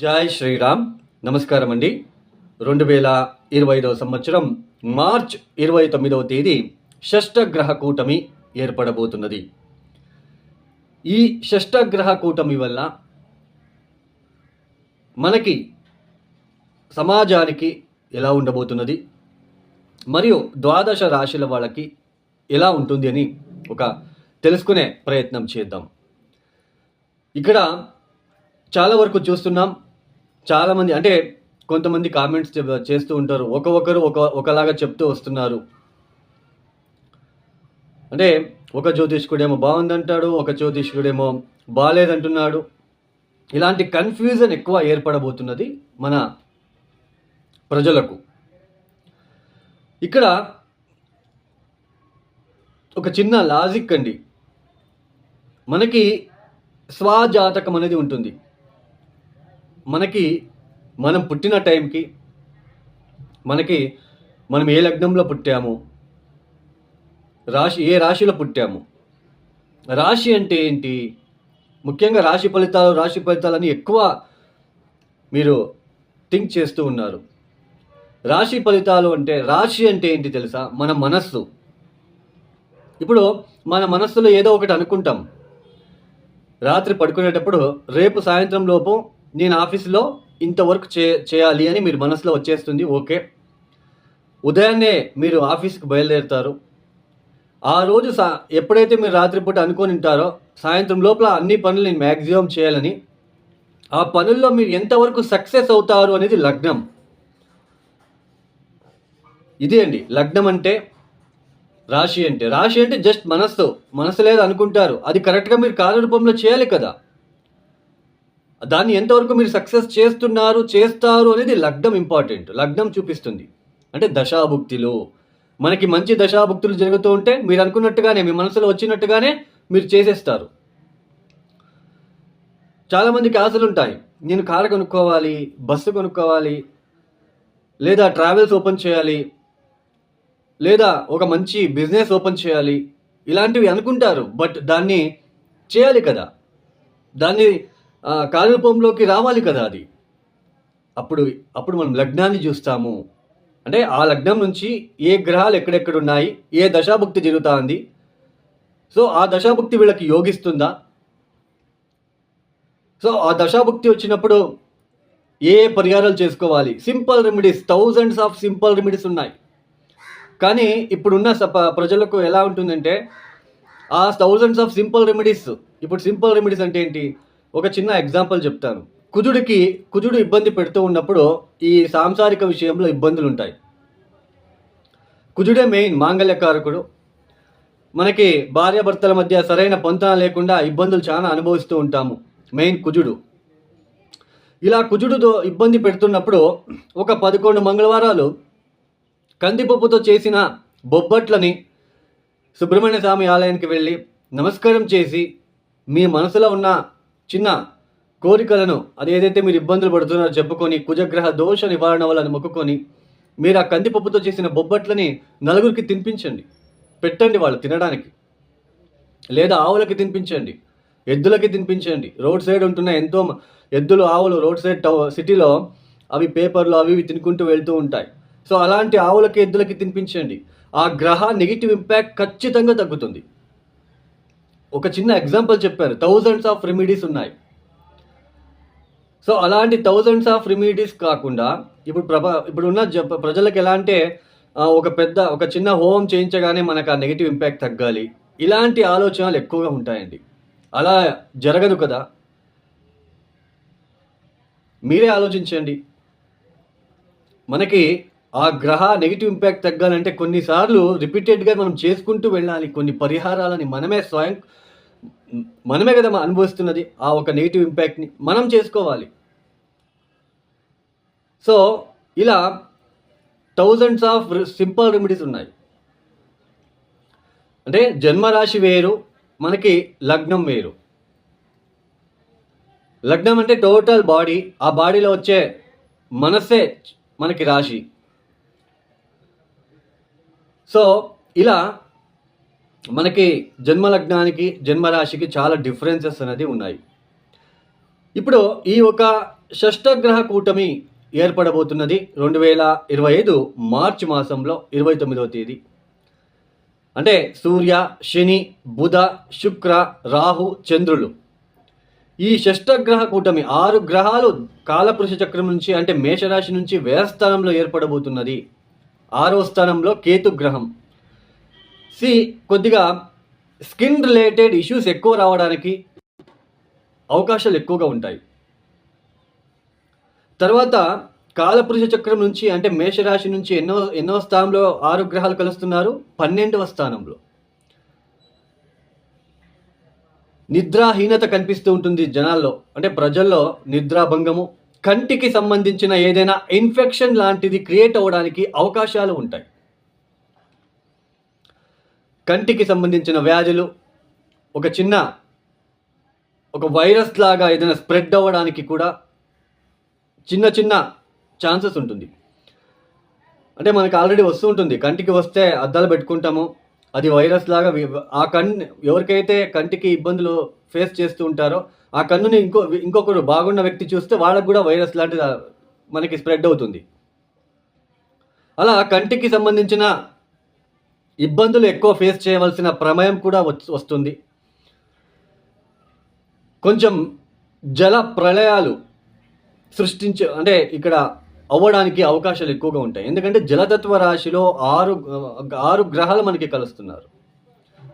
జై శ్రీరామ్. నమస్కారం అండి. 2025 సంవత్సరం మార్చ్ 29వ తేదీ షష్టగ్రహ కూటమి ఏర్పడబోతున్నది. ఈ షష్టగ్రహ కూటమి వల్ల మనకి సమాజానికి ఎలా ఉండబోతున్నది, మరియు ద్వాదశ రాశుల వాళ్ళకి ఎలా ఉంటుంది అని ఒక తెలుసుకునే ప్రయత్నం చేద్దాం. ఇక్కడ చాలా వరకు చూస్తున్నాం, చాలామంది అంటే కొంతమంది కామెంట్స్ చేస్తూ ఉంటారు, ఒకరు ఒకలాగా చెప్తూ వస్తున్నారు. అంటే ఒక జ్యోతిష్కుడేమో బాగుందంటాడు, ఒక జ్యోతిష్కుడేమో బాగాలేదంటున్నాడు. ఇలాంటి కన్ఫ్యూజన్ ఎక్కువ ఏర్పడబోతున్నది మన ప్రజలకు. ఇక్కడ ఒక చిన్న లాజిక్ అండి. మనకి స్వజాతకం అనేది ఉంటుంది. మనం పుట్టిన టైంకి మనం ఏ లగ్నంలో పుట్టాము, ఏ రాశిలో పుట్టాము, రాశి అంటే ఏంటి, ముఖ్యంగా రాశి ఫలితాలని ఎక్కువ మీరు థింక్ చేస్తూ ఉన్నారు. రాశి ఫలితాలు అంటే, రాశి అంటే ఏంటి తెలుసా? మన మనస్సు. ఇప్పుడు మన మనస్సులో ఏదో ఒకటి అనుకుంటాం. రాత్రి పడుకునేటప్పుడు రేపు సాయంత్రం లోపు నేను ఆఫీస్లో ఇంతవరకు చేయాలి అని మీరు మనసులో వచ్చేస్తుంది. ఓకే, ఉదయాన్నే మీరు ఆఫీస్కి బయలుదేరుతారు. ఆ రోజు ఎప్పుడైతే మీరు రాత్రిపూట అనుకొని ఉంటారో సాయంత్రం లోపల అన్ని పనులు నేను మ్యాక్సిమం చేయాలని, ఆ పనుల్లో మీరు ఎంతవరకు సక్సెస్ అవుతారు అనేది లగ్నం. ఇదే అండి లగ్నం అంటే. రాశి అంటే జస్ట్ మనస్సు లేదు అనుకుంటారు, అది కరెక్ట్గా మీరు కార్యరూపంలో చేయాలి కదా. దాన్ని ఎంతవరకు మీరు సక్సెస్ చేస్తారు అనేది లగ్నం ఇంపార్టెంట్. లగ్నం చూపిస్తుంది. అంటే దశాభుక్తిలో మనకి మంచి దశాభుక్తులు జరుగుతూ ఉంటే మీరు అనుకున్నట్టుగానే, మీ మనసులో వచ్చినట్టుగానే మీరు చేసేస్తారు. చాలామందికి ఆశలు ఉంటాయి, నేను కారు కొనుక్కోవాలి, బస్సు కొనుక్కోవాలి, లేదా ట్రావెల్స్ ఓపెన్ చేయాలి, లేదా ఒక మంచి బిజినెస్ ఓపెన్ చేయాలి, ఇలాంటివి అనుకుంటారు. బట్ దాన్ని చేయాలి కదా, దాన్ని కార్యరూపంలోకి రావాలి కదా. అది అప్పుడు మనం లగ్నాన్ని చూస్తాము. అంటే ఆ లగ్నం నుంచి ఏ గ్రహాలు ఎక్కడెక్కడ ఉన్నాయి, ఏ దశాభుక్తి జరుగుతూ ఉంది, సో ఆ దశాభుక్తి వీళ్ళకి యోగిస్తుందా, సో ఆ దశాభుక్తి వచ్చినప్పుడు ఏ పరిహారాలు చేసుకోవాలి. Simple remedies, thousands of simple remedies ఉన్నాయి. కానీ ఇప్పుడున్న ప్రజలకు ఎలా ఉంటుందంటే, ఆ థౌజండ్స్ ఆఫ్ సింపుల్ రెమెడీస్, ఇప్పుడు సింపుల్ రెమెడీస్ అంటే ఏంటి? ఒక చిన్న ఎగ్జాంపుల్ చెప్తాను. కుజుడు ఇబ్బంది పెడుతూ ఉన్నప్పుడు ఈ సాంసారిక విషయంలో ఇబ్బందులు ఉంటాయి. కుజుడే మెయిన్ మాంగళ్యకారకుడు. మనకి భార్యాభర్తల మధ్య సరైన పొంతన లేకుండా ఇబ్బందులు చాలా అనుభవిస్తూ ఉంటాము. మెయిన్ కుజుడు. ఇలా కుజుడుతో ఇబ్బంది పెడుతున్నప్పుడు ఒక 11 మంగళవారాలు కందిపప్పుతో చేసిన బొబ్బట్లని సుబ్రహ్మణ్య స్వామి ఆలయానికి వెళ్ళి నమస్కారం చేసి, మీ మనసులో ఉన్న చిన్న కోరికలను, అదేదైతే మీరు ఇబ్బందులు పడుతున్నారో చెప్పుకొని, కుజగ్రహ దోష నివారణ వల్ల మొక్కుకొని, మీరు ఆ కందిపప్పుతో చేసిన బొబ్బట్లని నలుగురికి తినిపించండి, పెట్టండి వాళ్ళు తినడానికి. లేదా ఆవులకి తినిపించండి, ఎద్దులకి తినిపించండి. రోడ్ సైడ్ ఉంటున్న ఎంతో ఎద్దులు, ఆవులు రోడ్ సైడ్ సిటీలో అవి పేపర్లు అవి తినుకుంటూ వెళ్తూ ఉంటాయి. సో అలాంటి ఆవులకి, ఎద్దులకి తినిపించండి. ఆ గ్రహ నెగిటివ్ ఇంపాక్ట్ ఖచ్చితంగా తగ్గుతుంది. ఒక చిన్న ఎగ్జాంపుల్ చెప్పారు, థౌజండ్స్ ఆఫ్ రెమెడీస్ ఉన్నాయి. సో అలాంటి థౌజండ్స్ ఆఫ్ రెమెడీస్ కాకుండా ఇప్పుడున్న ప్రజలకు ఎలా అంటే, ఒక చిన్న హోమం చేయించగానే మనకు ఆ నెగిటివ్ ఇంపాక్ట్ తగ్గాలి, ఇలాంటి ఆలోచనలు ఎక్కువగా ఉంటాయండి. అలా జరగదు కదా. మీరే ఆలోచించండి. మనకి ఆ గ్రహ నెగిటివ్ ఇంపాక్ట్ తగ్గాలంటే కొన్నిసార్లు రిపీటెడ్గా మనం చేసుకుంటూ వెళ్ళాలి. కొన్ని పరిహారాలని మనమే కదా అనుభవిస్తున్నది. ఆ ఒక నెగిటివ్ ఇంపాక్ట్ని మనం చేసుకోవాలి. సో ఇలా థౌజండ్స్ ఆఫ్ సింపుల్ రెమెడీస్ ఉన్నాయి. అంటే జన్మరాశి వేరు, మనకి లగ్నం వేరు. లగ్నం అంటే టోటల్ బాడీ, ఆ బాడీలో వచ్చే మనస్సే మనకి రాశి. సో ఇలా మనకి జన్మలగ్నానికి, జన్మరాశికి చాలా డిఫరెన్సెస్ అనేది ఉన్నాయి. ఇప్పుడు ఈ ఒక షష్టగ్రహ కూటమి ఏర్పడబోతున్నది 2025 మార్చి మాసంలో 29వ తేదీ. అంటే సూర్య, శని, బుధ, శుక్ర, రాహు, చంద్రులు, ఈ షష్టగ్రహ కూటమి 6 గ్రహాలు కాలపురుష చక్రం నుంచి అంటే మేషరాశి నుంచి వ్యయస్థానంలో ఏర్పడబోతున్నది. 6వ స్థానంలో కేతు గ్రహం. కొద్దిగా స్కిన్ రిలేటెడ్ ఇష్యూస్ ఎక్కువ రావడానికి అవకాశాలు ఎక్కువగా ఉంటాయి. తర్వాత కాలపురుష చక్రం నుంచి అంటే మేషరాశి నుంచి ఎన్నో స్థానంలో 6 గ్రహాలు కలుస్తున్నారు? 12వ స్థానంలో. నిద్రాహీనత కనిపిస్తూ ఉంటుంది జనాల్లో, అంటే ప్రజల్లో నిద్రాభంగము, కంటికి సంబంధించిన ఏదైనా ఇన్ఫెక్షన్ లాంటిది క్రియేట్ అవ్వడానికి అవకాశాలు ఉంటాయి. కంటికి సంబంధించిన వ్యాధులు, ఒక వైరస్ లాగా ఏదైనా స్ప్రెడ్ అవ్వడానికి కూడా చిన్న ఛాన్సెస్ ఉంటుంది. అంటే మనకు ఆల్రెడీ వస్తూ ఉంటుంది, కంటికి వస్తే అద్దాలు పెట్టుకుంటాము, అది వైరస్ లాగా ఆ కన్ను ఎవరికైతే కంటికి ఇబ్బందులు ఫేస్ చేస్తూ ఉంటారో ఆ కన్నుని ఇంకొకరు బాగున్న వ్యక్తి చూస్తే వాళ్ళకు కూడా వైరస్ లాంటిది మనకి స్ప్రెడ్ అవుతుంది. అలా కంటికి సంబంధించిన ఇబ్బందులు ఎక్కువ ఫేస్ చేయవలసిన ప్రమేయం కూడా వస్తుంది. కొంచెం జల ప్రళయాలు అంటే ఇక్కడ అవ్వడానికి అవకాశాలు ఎక్కువగా ఉంటాయి. ఎందుకంటే జలతత్వ రాశిలో 6 గ్రహాలు మనకి కలుస్తున్నారు.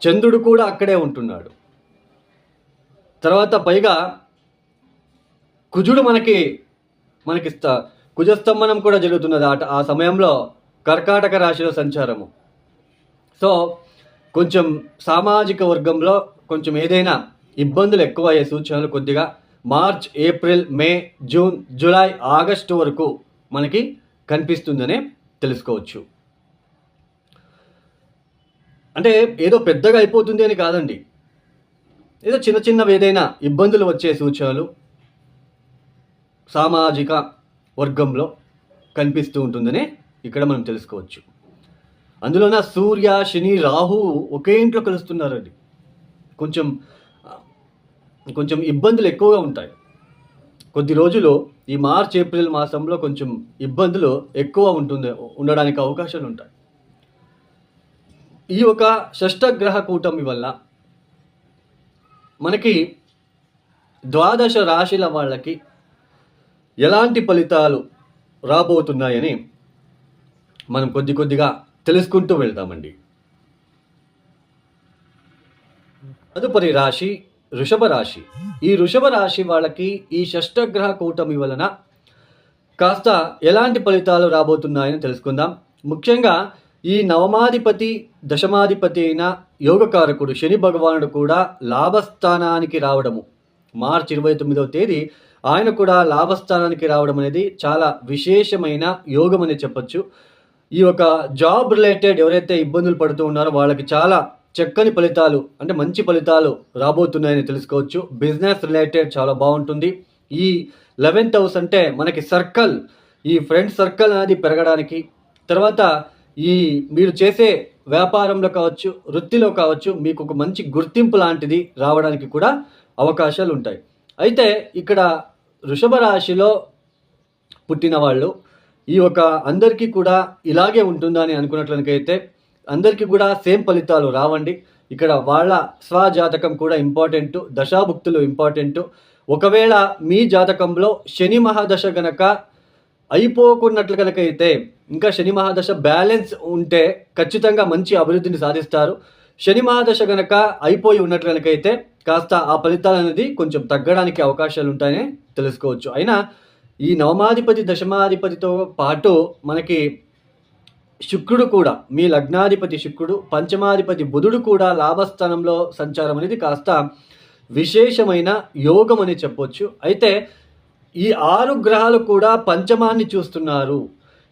చంద్రుడు కూడా అక్కడే ఉంటున్నాడు. తర్వాత పైగా కుజుడు మనకి కుజస్తంభనం కూడా జరుగుతున్నది ఆ సమయంలో కర్కాటక రాశిలో సంచారము. సో కొంచెం సామాజిక వర్గంలో కొంచెం ఏదైనా ఇబ్బందులు ఎక్కువ అయ్యే సూచనలు కొద్దిగా మార్చ్, ఏప్రిల్, మే, జూన్, జూలై, ఆగస్టు వరకు మనకి కనిపిస్తుందనే తెలుసుకోవచ్చు. అంటే ఏదో పెద్దగా అయిపోతుంది అని కాదండి, ఏదో చిన్నవి ఏదైనా ఇబ్బందులు వచ్చే సూచనలు సామాజిక వర్గంలో కనిపిస్తూ ఉంటుందనే ఇక్కడ మనం తెలుసుకోవచ్చు. అందులోన సూర్య, శని, రాహు ఒకే ఇంట్లో కలుస్తున్నారండి. కొంచెం ఇబ్బందులు ఎక్కువగా ఉంటాయి. కొద్ది రోజులు ఈ మార్చ్, ఏప్రిల్ మాసంలో కొంచెం ఇబ్బందులు ఎక్కువ ఉండడానికి అవకాశాలు ఉంటాయి. ఈ ఒక షష్టగ్రహ కూటమి వల్ల మనకి 12 రాశుల వాళ్ళకి ఎలాంటి ఫలితాలు రాబోతున్నాయని మనం కొద్దిగా తెలుసుకుంటూ వెళ్తామండి. తదుపరి రాశి వృషభ రాశి. ఈ వృషభ రాశి వాళ్ళకి ఈ షష్టగ్రహ కూటమి వలన కాస్త ఎలాంటి ఫలితాలు రాబోతున్నాయని తెలుసుకుందాం. ముఖ్యంగా ఈ నవమాధిపతి, దశమాధిపతి అయిన యోగకారకుడు శని భగవానుడు కూడా లాభస్థానానికి రావడము, మార్చి 29వ తేదీ ఆయన కూడా లాభస్థానానికి రావడం అనేది చాలా విశేషమైన యోగం అని చెప్పచ్చు. ఈ యొక్క జాబ్ రిలేటెడ్ ఎవరైతే ఇబ్బందులు పడుతూ ఉన్నారో వాళ్ళకి చాలా చక్కని ఫలితాలు, అంటే మంచి ఫలితాలు రాబోతున్నాయని తెలుసుకోవచ్చు. బిజినెస్ రిలేటెడ్ చాలా బాగుంటుంది. ఈ 11th హౌస్ అంటే మనకి సర్కిల్, ఈ ఫ్రెండ్ సర్కిల్ అనేది పెరగడానికి, తర్వాత ఈ మీరు చేసే వ్యాపారంలో కావచ్చు, వృత్తిలో కావచ్చు, మీకు ఒక మంచి గుర్తింపు లాంటిది రావడానికి కూడా అవకాశాలు ఉంటాయి. అయితే ఇక్కడ వృషభ రాశిలో పుట్టిన వాళ్ళు ఈ ఒక అందరికీ కూడా ఇలాగే ఉంటుందా అని అనుకున్నట్లయితే అందరికీ కూడా సేమ్ ఫలితాలు రావండి. ఇక్కడ వాళ్ళ స్వజాతకం కూడా ఇంపార్టెంట్, దశాభుక్తులు ఇంపార్టెంట్. ఒకవేళ మీ జాతకంలో శని మహాదశ గనక అయిపోకున్నట్లు కనుక అయితే, ఇంకా శని మహాదశ బ్యాలెన్స్ ఉంటే ఖచ్చితంగా మంచి అభివృద్ధిని సాధిస్తారు. శని మహాదశ గనక అయిపోయి ఉన్నట్లు కనుక అయితే కాస్త ఆ ఫలితాలు అనేది కొంచెం తగ్గడానికి అవకాశాలు ఉంటాయని తెలుసుకోవచ్చు. అయినా ఈ నవమాధిపతి, దశమాధిపతితో పాటు మనకి శుక్రుడు కూడా, మీ లగ్నాధిపతి శుక్రుడు, పంచమాధిపతి బుధుడు కూడా లాభస్థానంలో సంచారం అనేది కాస్త విశేషమైన యోగం అని చెప్పొచ్చు. అయితే ఈ 6 గ్రహాలు కూడా పంచమాన్ని చూస్తున్నారు.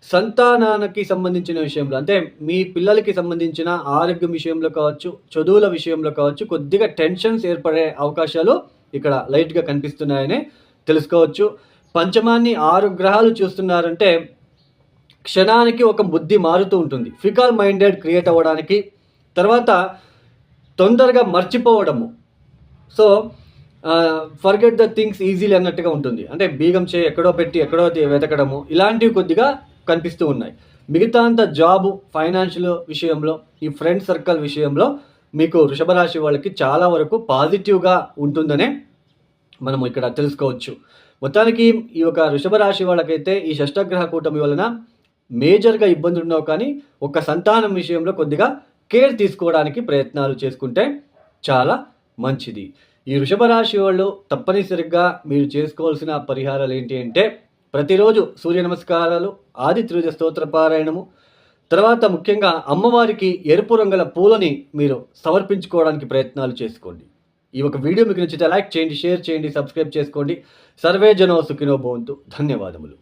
సంతానానికి సంబంధించిన విషయంలో, అంటే మీ పిల్లలకి సంబంధించిన ఆరోగ్యం విషయంలో కావచ్చు, చదువుల విషయంలో కావచ్చు, కొద్దిగా టెన్షన్స్ ఏర్పడే అవకాశాలు ఇక్కడ లైట్గా కనిపిస్తున్నాయని తెలుసుకోవచ్చు. పంచమాన్ని 6 గ్రహాలు చూస్తున్నారంటే క్షణానికి ఒక బుద్ధి మారుతూ ఉంటుంది. ఫికల్ మైండెడ్ క్రియేట్ అవ్వడానికి, తర్వాత తొందరగా మర్చిపోవడము. So forget the things easily అన్నట్టుగా ఉంటుంది. అంటే బీగం ఎక్కడో పెట్టి ఎక్కడో వెతకడము ఇలాంటివి కొద్దిగా కనిపిస్తూ ఉన్నాయి. మిగతా అంతా జాబు, ఫైనాన్షియల్ విషయంలో, ఈ ఫ్రెండ్ సర్కిల్ విషయంలో మీకు వృషభ రాశి వాళ్ళకి చాలా వరకు పాజిటివ్‌గా ఉంటుందనే మనము ఇక్కడ తెలుసుకోవచ్చు. మొత్తానికి ఈ యొక్క వృషభ రాశి వాళ్ళకైతే ఈ షష్టగ్రహ కూటమి వలన మేజర్‌గా ఇబ్బందులుండవు, కానీ ఒక సంతానం విషయంలో కొద్దిగా కేర్ తీసుకోవడానికి ప్రయత్నాలు చేసుకుంటే చాలా మంచిది. ఈ వృషభ రాశి వాళ్ళు తప్పనిసరిగా మీరు చేసుకోవాల్సిన పరిహారాలు ఏంటి అంటే, ప్రతిరోజు సూర్య నమస్కారాలు, ఆదిత్య స్తోత్ర పారాయణము, తర్వాత ముఖ్యంగా అమ్మవారికి ఎరుపు రంగుల పూలని మీరు సమర్పించుకోవడానికి ప్రయత్నాలు చేసుకోండి. ఈ ఒక వీడియో మీకు నచ్చితే లైక్ చేయండి, షేర్ చేయండి, సబ్స్క్రైబ్ చేసుకోండి. సర్వే జనో సుఖినో భవంతు. ధన్యవాదములు.